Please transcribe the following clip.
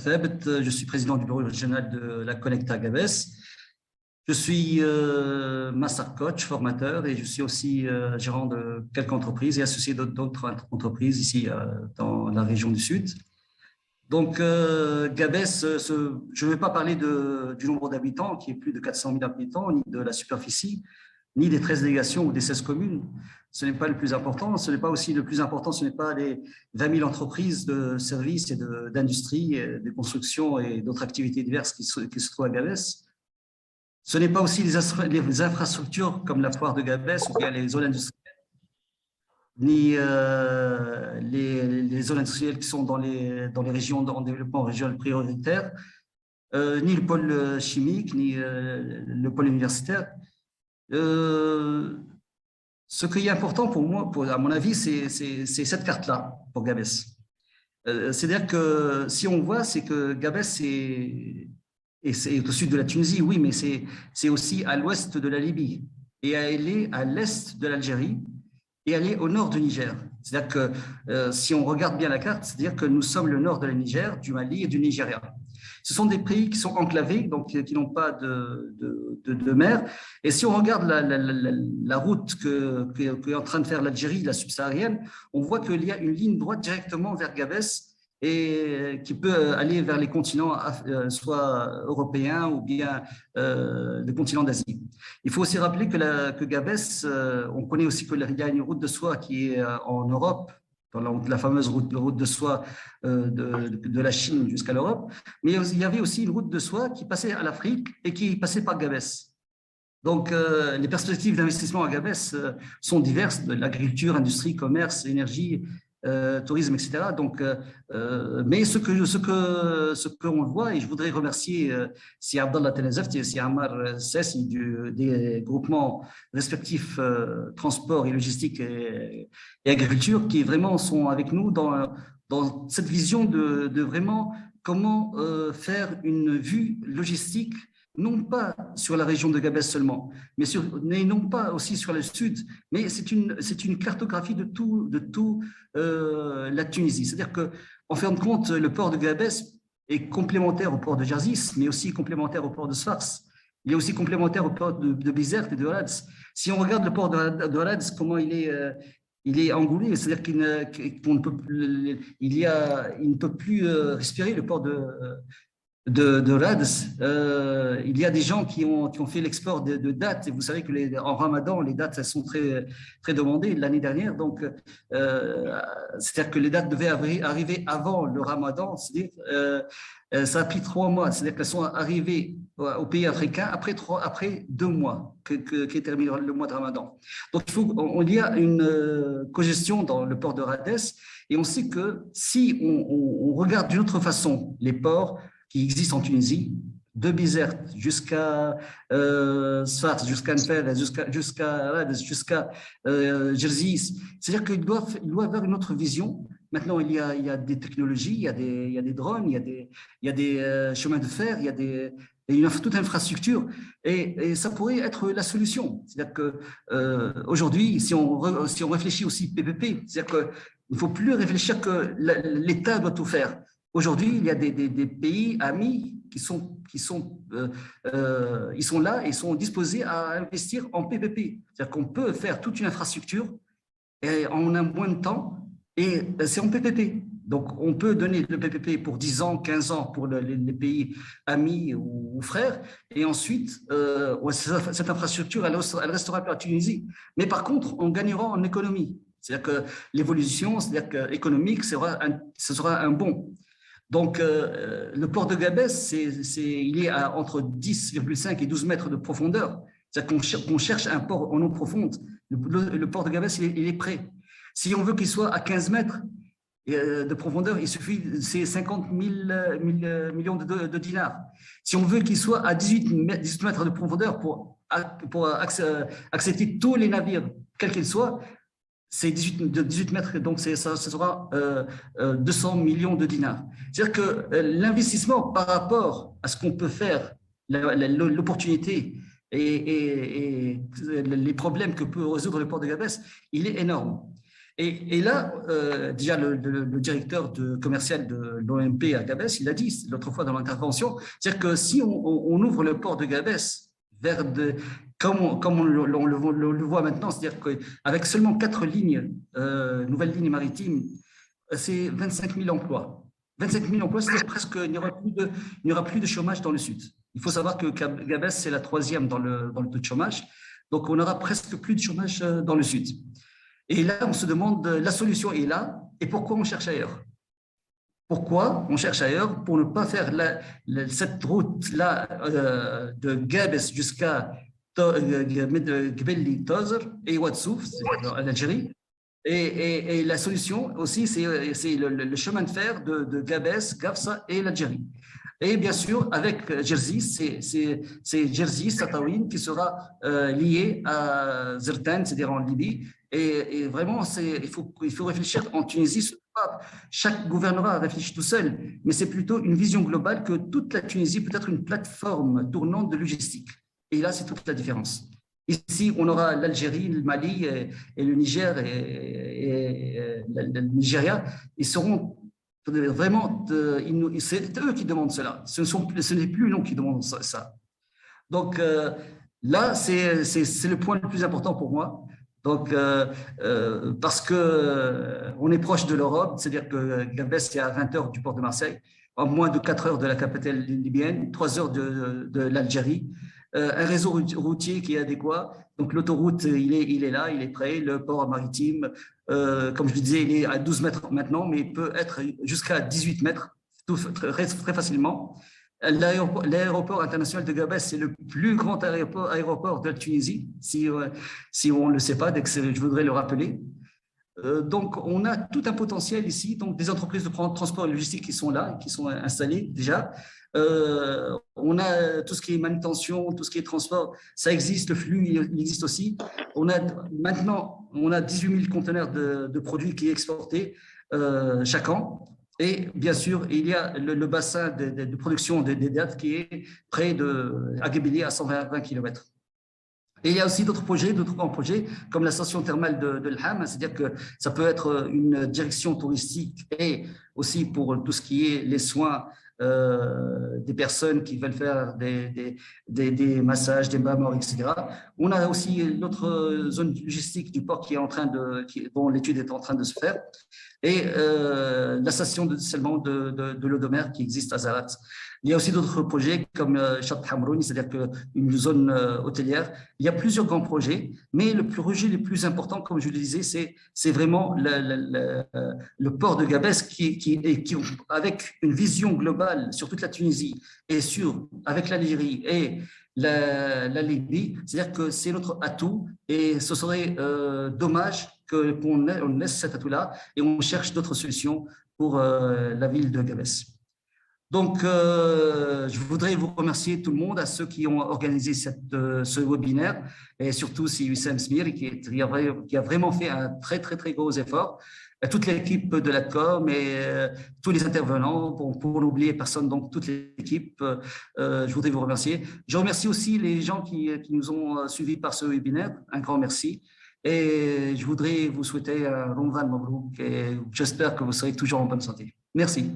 Thabet, je suis président du bureau régional de la Connecta Gabès. Je suis master coach, formateur et je suis aussi gérant de quelques entreprises et associé d'autres entreprises ici dans la région du Sud. Donc, Gabès, je ne vais pas parler du nombre d'habitants, qui est plus de 400 000 habitants, ni de la superficie, ni des 13 délégations ou des 16 communes. Ce n'est pas le plus important. Ce n'est pas aussi le plus important, ce n'est pas les 20 000 entreprises de services et d'industrie, de construction et d'autres activités diverses qui se trouvent à Gabès. Ce n'est pas aussi les infrastructures comme la foire de Gabès ou bien les zones industrielles, ni les zones industrielles qui sont dans les régions en développement régional prioritaire, ni le pôle chimique, ni le pôle universitaire. Ce qui est important pour moi, à mon avis, c'est cette carte-là pour Gabès. C'est-à-dire que si on voit, c'est que Gabès c'est au sud de la Tunisie, oui, mais c'est aussi à l'ouest de la Libye. Et elle est à l'est de l'Algérie et elle est au nord du Niger. C'est-à-dire que si on regarde bien la carte, c'est-à-dire que nous sommes le nord de la Niger, du Mali et du Nigeria. Ce sont des pays qui sont enclavés, donc qui n'ont pas de mer. Et si on regarde la route qu'est en train de faire l'Algérie, la subsaharienne, on voit qu'il y a une ligne droite directement vers Gabès et qui peut aller vers les continents, soit européens ou bien le continent d'Asie. Il faut aussi rappeler que Gabès, on connaît aussi qu'il y a une route de soie qui est en Europe, dans la fameuse route de soie de la Chine jusqu'à l'Europe, mais il y avait aussi une route de soie qui passait à l'Afrique et qui passait par Gabès. Donc, les perspectives d'investissement à Gabès sont diverses, de l'agriculture, industrie, commerce, énergie, tourisme, etc. Donc, mais ce qu'on voit, et je voudrais remercier si Abdallah Tenezeft et si Ammar Sessi des groupements respectifs transport et logistique et agriculture qui vraiment sont avec nous dans cette vision de vraiment comment faire une vue logistique non pas sur la région de Gabès seulement, mais non pas aussi sur le sud, mais c'est une cartographie de tout la Tunisie. C'est-à-dire qu'en fin de compte, le port de Gabès est complémentaire au port de Jerzis, mais aussi complémentaire au port de Sfars. Il est aussi complémentaire au port de Bizerte et de Oradea. Si on regarde le port de Oradea, comment il est engoulé, c'est-à-dire qu'il ne peut plus respirer le port de Rhodes. Il y a des gens qui ont fait l'export de dattes, et vous savez que en Ramadan, les dattes elles sont très, très demandées l'année dernière, donc c'est-à-dire que les dattes devaient arriver avant le Ramadan, c'est-à-dire ça a pris 3 mois, c'est-à-dire qu'elles sont arrivées au pays africain après 2 mois qu'est terminé le mois de Ramadan. Donc il y a une congestion dans le port de Rhodes, et on sait que si on regarde d'une autre façon les ports qui existent en Tunisie, de Bizerte jusqu'à Sfax, jusqu'à Nfer, jusqu'à Rhodes, jusqu'à Jerzis. C'est-à-dire qu'il doit avoir une autre vision. Maintenant, il y a des technologies, il y a des drones, il y a des chemins de fer, il y a toute infrastructure, et ça pourrait être la solution. C'est-à-dire qu'aujourd'hui, si on réfléchit aussi PPP, c'est-à-dire qu'il ne faut plus réfléchir que l'État doit tout faire. Aujourd'hui, il y a des pays amis qui sont là et sont disposés à investir en PPP. C'est-à-dire qu'on peut faire toute une infrastructure en un moins de temps, et c'est en PPP. Donc, on peut donner le PPP pour 10 ans, 15 ans pour les pays amis ou frères, et ensuite, cette infrastructure, elle restera pour la Tunisie. Mais par contre, on gagnera en économie. C'est-à-dire que l'évolution, c'est-à-dire que économique, ce sera un bond. Donc, le port de Gabès, il est entre 10,5 et 12 mètres de profondeur. C'est-à-dire qu'on cherche un port en eau profonde. Le port de Gabès, il est prêt. Si on veut qu'il soit à 15 mètres de profondeur, il suffit, c'est 50 000 millions de dinars. Si on veut qu'il soit à 18 mètres de profondeur pour accepter tous les navires, quels qu'ils soient, c'est 18 mètres, donc ça sera 200 millions de dinars. C'est-à-dire que l'investissement par rapport à ce qu'on peut faire, l'opportunité et les problèmes que peut résoudre le port de Gabès, il est énorme. Et là, déjà, le directeur commercial de l'OMP à Gabès, il a dit l'autre fois dans l'intervention, c'est-à-dire que si on ouvre le port de Gabès vers comme on le voit maintenant, c'est-à-dire qu'avec seulement 4 lignes, nouvelles lignes maritimes, c'est 25 000 emplois. 25 000 emplois, c'est-à-dire presque il n'y aura plus de chômage dans le sud. Il faut savoir que Gabès, c'est la 3e dans le taux de chômage. Donc, on aura presque plus de chômage dans le sud. Et là, on se demande, la solution est là, et pourquoi on cherche ailleurs? Pourquoi on cherche ailleurs? Pour ne pas faire cette route-là de Gabès jusqu'à Gbelli, Tozer et Ouadsouf, en Algérie. Et la solution aussi, c'est le chemin de fer de Gabès, Gafsa et l'Algérie. Et bien sûr, avec Jersey, c'est Jersey, Tataouine, qui sera lié à Zertan, c'est-à-dire en Libye. Et vraiment, il faut réfléchir en Tunisie. Chaque gouvernorat réfléchit tout seul, mais c'est plutôt une vision globale que toute la Tunisie peut être une plateforme tournante de logistique. Et là, c'est toute la différence. Ici, on aura l'Algérie, le Mali et le Niger et le Nigeria. Ils seront vraiment, c'est eux qui demandent cela. Ce n'est plus nous qui demandons ça. Donc là, c'est le point le plus important pour moi. Donc, parce que on est proche de l'Europe, c'est-à-dire que Gabès est à 20 heures du port de Marseille, à moins de 4 heures de la capitale libyenne, 3 heures de l'Algérie, un réseau routier qui est adéquat. Donc, l'autoroute, il est là, il est prêt. Le port maritime, comme je le disais, il est à 12 mètres maintenant, mais il peut être jusqu'à 18 mètres très facilement. L'aéroport international de Gabès, c'est le plus grand aéroport de la Tunisie, si on ne le sait pas, je voudrais le rappeler. Donc, on a tout un potentiel ici, donc des entreprises de transport et logistique qui sont là, qui sont installées déjà. On a tout ce qui est manutention, tout ce qui est transport, ça existe, le flux, il existe aussi. Maintenant, on a 18 000 conteneurs de produits qui sont exportés chaque an. Et bien sûr, il y a le bassin de production des dates qui est près de Agabilly à 120 km. Et il y a aussi d'autres grands projets, comme la station thermale de l'Ham, c'est-à-dire que ça peut être une direction touristique et aussi pour tout ce qui est les soins des personnes qui veulent faire des massages, des bains morts, etc. On a aussi l'autre zone logistique du port qui est dont l'étude est en train de se faire, et la station de dessalement de l'eau de mer qui existe à Zarat. Il y a aussi d'autres projets comme Chat Hamrouni, c'est-à-dire une zone hôtelière. Il y a plusieurs grands projets, mais le projet le plus important, comme je le disais, c'est vraiment le port de Gabès qui, avec une vision globale sur toute la Tunisie et avec l'Algérie et la Libye, c'est-à-dire que c'est notre atout et ce serait dommage qu'on laisse cet atout-là et on cherche d'autres solutions pour la ville de Gabès. Donc, je voudrais vous remercier tout le monde, à ceux qui ont organisé ce webinaire, et surtout c'est Wissam Smir qui a vraiment fait un très, très, très gros effort. À toute l'équipe de la com et tous les intervenants, pour n'oublier personne, donc toute l'équipe, je voudrais vous remercier. Je remercie aussi les gens qui nous ont suivis par ce webinaire. Un grand merci. Et je voudrais vous souhaiter un Ramadan Mabrouk et j'espère que vous serez toujours en bonne santé. Merci.